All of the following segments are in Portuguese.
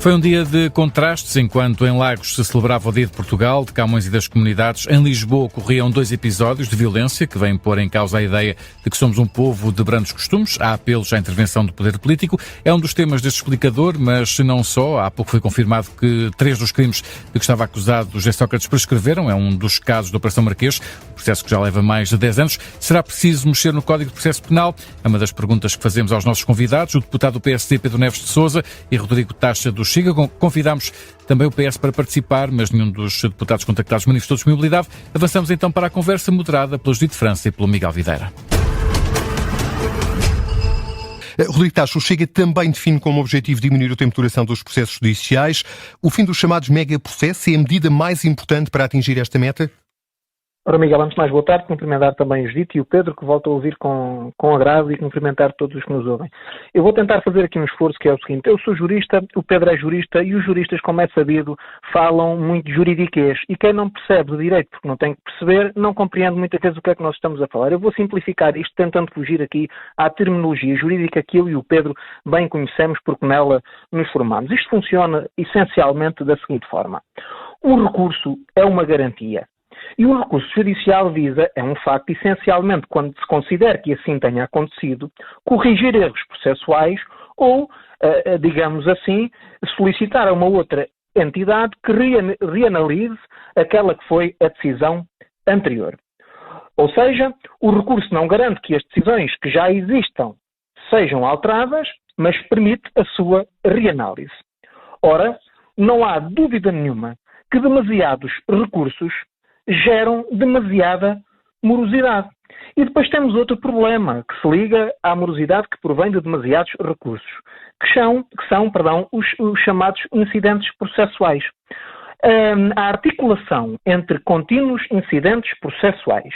Foi um dia de contrastes, enquanto em Lagos se celebrava o Dia de Portugal, de Camões e das comunidades. Em Lisboa ocorriam 2 episódios de violência que vêm pôr em causa a ideia de que somos um povo de brandos costumes. Há apelos à intervenção do poder político. É um dos temas deste explicador, mas não só. Há pouco foi confirmado que 3 dos crimes de que estava acusado José Sócrates prescreveram. É um dos casos da Operação Marquês, processo que já leva mais de 10 anos. Será preciso mexer no Código de Processo Penal? É uma das perguntas que fazemos aos nossos convidados, o deputado do PSD Pedro Neves de Sousa e Rodrigo Taxa do Chega. Convidámos também o PS para participar, mas nenhum dos deputados contactados manifestou disponibilidade. Avançamos então para a conversa moderada pelo Judite França e pelo Miguel Videira. Rodrigo Taxa, o Chega também define como objetivo diminuir o tempo de duração dos processos judiciais. O fim dos chamados megaprocessos é a medida mais importante para atingir esta meta? Ora, Miguel, antes de mais, boa tarde, cumprimentar também o Judite e o Pedro, que volto a ouvir com agrado, e cumprimentar todos os que nos ouvem. Eu vou tentar fazer aqui um esforço que é o seguinte: eu sou jurista, o Pedro é jurista e os juristas, como é sabido, falam muito de juridiquês, e quem não percebe do direito porque não tem que perceber, não compreende muitas vezes o que é que nós estamos a falar. Eu vou simplificar isto tentando fugir aqui à terminologia jurídica que eu e o Pedro bem conhecemos porque nela nos formamos. Isto funciona essencialmente da seguinte forma: o recurso é uma garantia. E o recurso judicial visa, é um facto, essencialmente, quando se considera que assim tenha acontecido, corrigir erros processuais ou, digamos assim, solicitar a uma outra entidade que reanalise aquela que foi a decisão anterior. Ou seja, o recurso não garante que as decisões que já existam sejam alteradas, mas permite a sua reanálise. Ora, não há dúvida nenhuma que demasiados recursos geram demasiada morosidade. E depois temos outro problema que se liga à morosidade que provém de demasiados recursos, que são os chamados incidentes processuais. A articulação entre contínuos incidentes processuais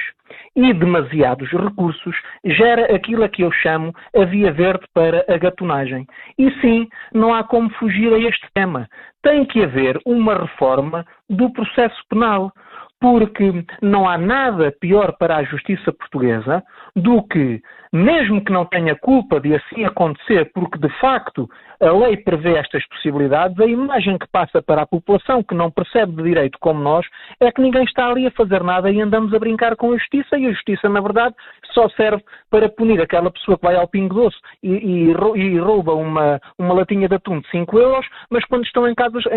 e demasiados recursos gera aquilo a que eu chamo a via verde para a gatonagem. E sim, não há como fugir a este tema. Tem que haver uma reforma do processo penal, porque não há nada pior para a justiça portuguesa do que, mesmo que não tenha culpa de assim acontecer, porque de facto a lei prevê estas possibilidades, a imagem que passa para a população que não percebe de direito como nós é que ninguém está ali a fazer nada e andamos a brincar com a justiça, e a justiça, na verdade, só serve para punir aquela pessoa que vai ao Pingo Doce e rouba uma latinha de atum de 5 euros, mas quando estão em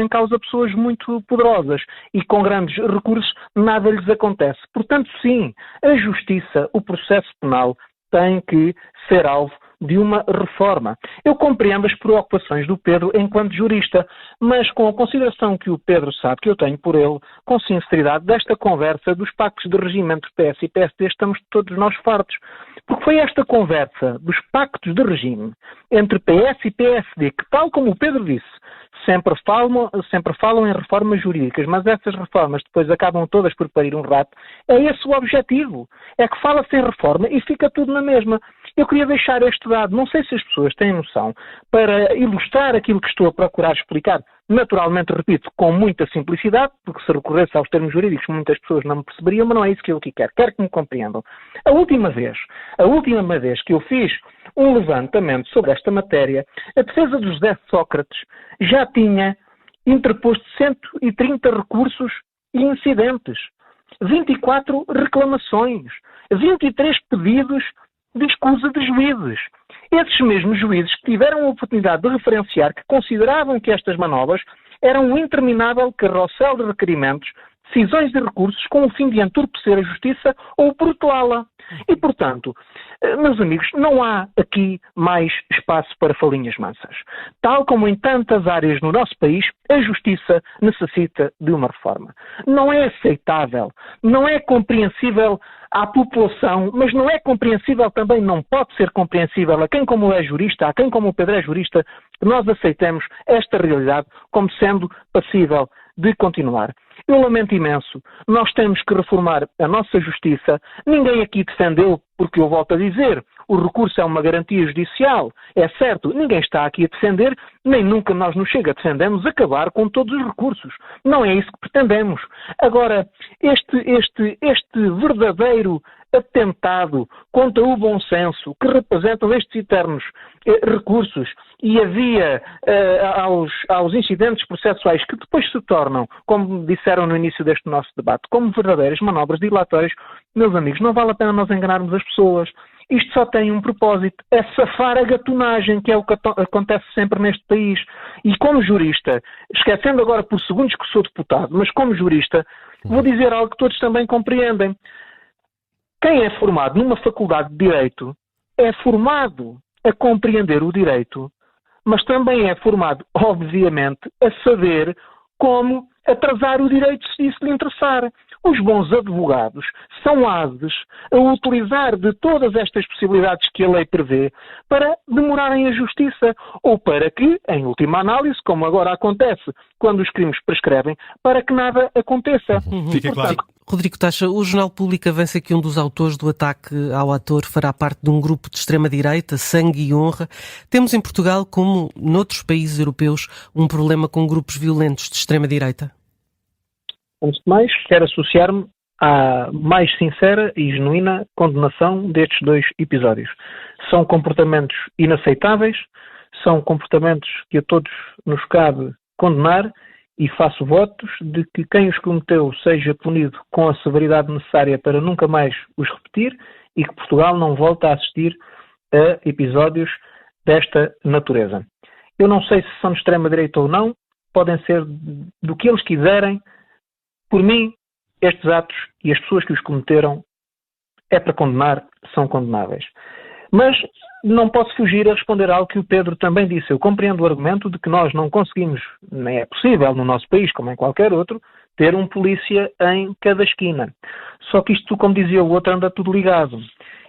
causa pessoas muito poderosas e com grandes recursos, nada lhes acontece. Portanto, sim, a justiça, o processo penal, tem que ser alvo de uma reforma. Eu compreendo as preocupações do Pedro enquanto jurista, mas com a consideração que o Pedro sabe que eu tenho por ele, com sinceridade, desta conversa dos pactos de regime entre PS e PSD, estamos todos nós fartos. Porque foi esta conversa dos pactos de regime entre PS e PSD que, tal como o Pedro disse, sempre falam em reformas jurídicas, mas essas reformas depois acabam todas por parir um rato. É esse o objetivo. É que fala-se em reforma e fica tudo na mesma. Eu queria deixar este dado, não sei se as pessoas têm noção, para ilustrar aquilo que estou a procurar explicar. Naturalmente, repito, com muita simplicidade, porque se recorresse aos termos jurídicos muitas pessoas não me perceberiam, mas não é isso que eu aqui quero. Quero que me compreendam. A última vez que eu fiz um levantamento sobre esta matéria, a defesa de José Sócrates já tinha interposto 130 recursos e incidentes, 24 reclamações, 23 pedidos de escusa de juízes. Esses mesmos juízes que tiveram a oportunidade de referenciar que consideravam que estas manobras eram um interminável carrossel de requerimentos, decisões e recursos com o fim de entorpecer a justiça ou protelá-la. E, portanto, meus amigos, não há aqui mais espaço para falinhas mansas. Tal como em tantas áreas no nosso país, a justiça necessita de uma reforma. Não é aceitável, não é compreensível à população, mas não é compreensível também, não pode ser compreensível a quem como é jurista, a quem como o Pedro é jurista, que nós aceitemos esta realidade como sendo passível de continuar. Eu lamento imenso. Nós temos que reformar a nossa justiça. Ninguém aqui defendeu, porque eu volto a dizer, o recurso é uma garantia judicial. É certo, ninguém está aqui a defender, nem nunca nós no Chega defendemos acabar com todos os recursos. Não é isso que pretendemos. Agora, este verdadeiro atentado contra o bom senso que representam estes eternos recursos e havia aos incidentes processuais que depois se tornam, como disseram no início deste nosso debate, como verdadeiras manobras dilatórias, meus amigos, não vale a pena nós enganarmos as pessoas. Isto só tem um propósito, é safar a gatunagem, que é o que acontece sempre neste país. E como jurista, esquecendo agora por segundos que sou deputado, mas como jurista, vou dizer algo que todos também compreendem. Quem é formado numa faculdade de Direito é formado a compreender o direito, mas também é formado, obviamente, a saber como atrasar o direito se isso lhe interessar. Os bons advogados são ávidos a utilizar de todas estas possibilidades que a lei prevê para demorarem a justiça ou para que, em última análise, como agora acontece quando os crimes prescrevem, para que nada aconteça. Fica claro. Rodrigo Tacha, o Jornal Público avança que um dos autores do ataque ao ator fará parte de um grupo de extrema-direita, Sangue e Honra. Temos em Portugal, como noutros países europeus, um problema com grupos violentos de extrema-direita? Antes de mais, quero associar-me à mais sincera e genuína condenação destes dois episódios. São comportamentos inaceitáveis, são comportamentos que a todos nos cabe condenar e faço votos de que quem os cometeu seja punido com a severidade necessária para nunca mais os repetir e que Portugal não volte a assistir a episódios desta natureza. Eu não sei se são de extrema-direita ou não, podem ser do que eles quiserem. Por mim, estes atos e as pessoas que os cometeram é para condenar, são condenáveis. Mas não posso fugir a responder algo que o Pedro também disse. Eu compreendo o argumento de que nós não conseguimos, nem é possível no nosso país, como em qualquer outro, ter um polícia em cada esquina. Só que isto, como dizia o outro, anda tudo ligado.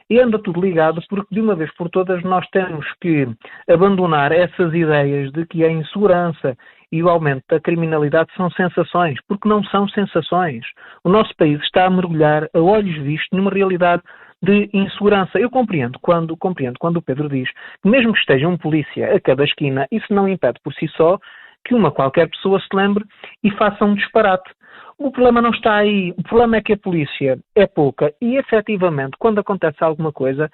E anda tudo ligado porque, de uma vez por todas, nós temos que abandonar essas ideias de que a insegurança e o aumento da criminalidade são sensações, porque não são sensações. O nosso país está a mergulhar a olhos vistos numa realidade de insegurança. Eu compreendo quando o Pedro diz que mesmo que esteja um polícia a cada esquina, isso não impede por si só que uma qualquer pessoa se lembre e faça um disparate. O problema não está aí. O problema é que a polícia é pouca e, efetivamente, quando acontece alguma coisa,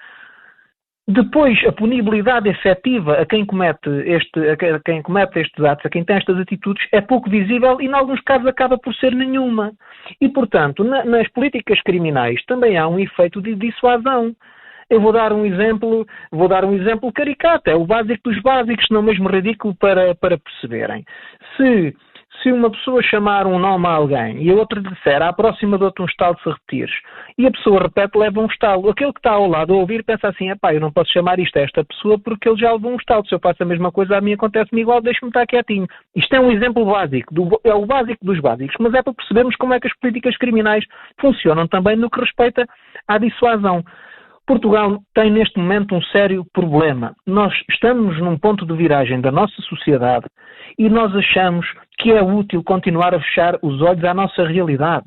depois a punibilidade efetiva a quem comete estes atos, a quem tem estas atitudes, é pouco visível e, em alguns casos, acaba por ser nenhuma. E, portanto, nas políticas criminais também há um efeito de dissuasão. Eu vou dar um exemplo caricato, é o básico dos básicos, não mesmo ridículo para perceberem. Se uma pessoa chamar um nome a alguém e a outra lhe disser à próxima dou-te um estalo se repetires, e a pessoa repete, leva um estalo. Aquele que está ao lado a ouvir pensa assim, eu não posso chamar isto a esta pessoa porque ele já levou um estalo. Se eu faço a mesma coisa a mim acontece-me igual, deixe-me estar quietinho. Isto é um exemplo básico, é o básico dos básicos, mas é para percebermos como é que as políticas criminais funcionam também no que respeita à dissuasão. Portugal tem neste momento um sério problema. Nós estamos num ponto de viragem da nossa sociedade e nós achamos que é útil continuar a fechar os olhos à nossa realidade.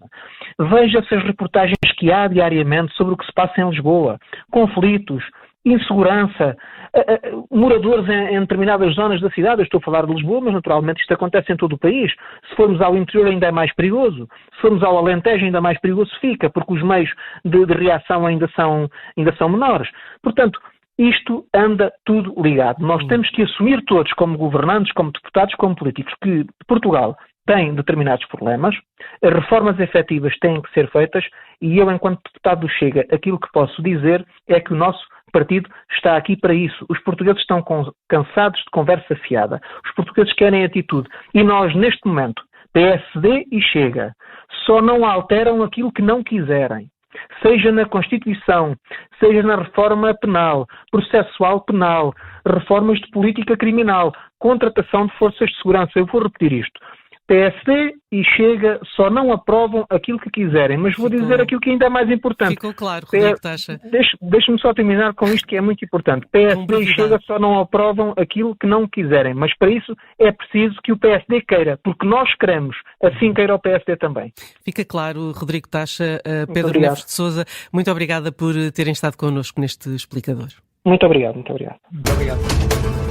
Veja-se as reportagens que há diariamente sobre o que se passa em Lisboa. Conflitos, insegurança, moradores em determinadas zonas da cidade. Eu estou a falar de Lisboa, mas naturalmente isto acontece em todo o país. Se formos ao interior ainda é mais perigoso. Se formos ao Alentejo ainda mais perigoso fica, porque os meios de reação ainda são menores. Portanto, isto anda tudo ligado. Nós temos que assumir todos, como governantes, como deputados, como políticos, que Portugal tem determinados problemas, as reformas efetivas têm que ser feitas e eu, enquanto deputado do Chega, aquilo que posso dizer é que o nosso partido está aqui para isso. Os portugueses estão cansados de conversa fiada. Os portugueses querem atitude. E nós, neste momento, PSD e Chega, só não alteram aquilo que não quiserem. Seja na Constituição, seja na reforma penal, processual penal, reformas de política criminal, contratação de forças de segurança. Eu vou repetir isto. PSD e Chega só não aprovam aquilo que quiserem, mas vou dizer aquilo que ainda é mais importante. Ficou claro, Rodrigo Tacha. Deixe-me só terminar com isto que é muito importante. PSD e Chega só não aprovam aquilo que não quiserem, mas para isso é preciso que o PSD queira, porque nós queremos, assim queira o PSD também. Fica claro, Rodrigo Tacha. Pedro Neves de Sousa, muito obrigada por terem estado connosco neste explicador. Muito obrigado, muito obrigado. Muito obrigado.